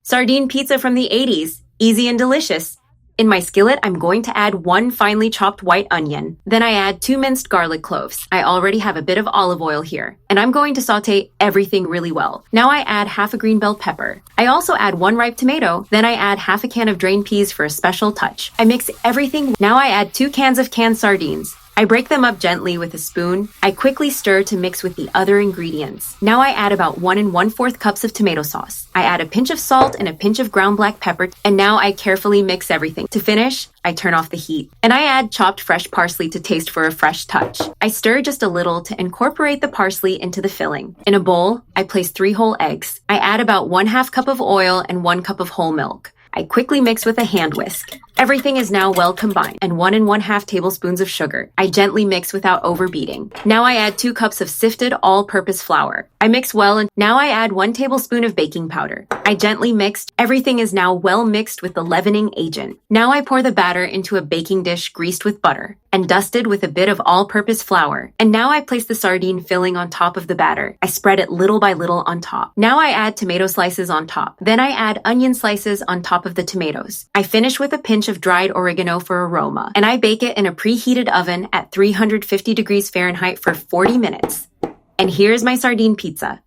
Sardine pizza from the 80s. Easy and delicious. In my skillet, I'm going to add 1 finely chopped white onion. Then I add 2 minced garlic cloves. I already have a bit of olive oil here. And I'm going to saute everything really well. Now I add half a green bell pepper. I also add 1 ripe tomato. Then I add half a can of drained peas for a special touch. I mix everything. Now I add 2 cans of canned sardines. I break them up gently with a spoon. I quickly stir to mix with the other ingredients. Now I add about 1 1/4 cups of tomato sauce. I add a pinch of salt and a pinch of ground black pepper, and now I carefully mix everything. To finish, I turn off the heat. And I add chopped fresh parsley to taste for a fresh touch. I stir just a little to incorporate the parsley into the filling. In a bowl, I place 3 whole eggs. I add about 1/2 cup of oil and 1 cup of whole milk. I quickly mix with a hand whisk. Everything is now well combined, and 1 1/2 tablespoons of sugar. I gently mix without overbeating. Now I add 2 cups of sifted all-purpose flour. I mix well, and now I add 1 tablespoon of baking powder. I gently mixed. Everything is now well mixed with the leavening agent. Now I pour the batter into a baking dish greased with butter and dusted with a bit of all-purpose flour. And now I place the sardine filling on top of the batter. I spread it little by little on top. Now I add tomato slices on top. Then I add onion slices on top of the tomatoes. I finish with a pinch of dried oregano for aroma, and I bake it in a preheated oven at 350 degrees Fahrenheit for 40 minutes. And here's my sardine pizza.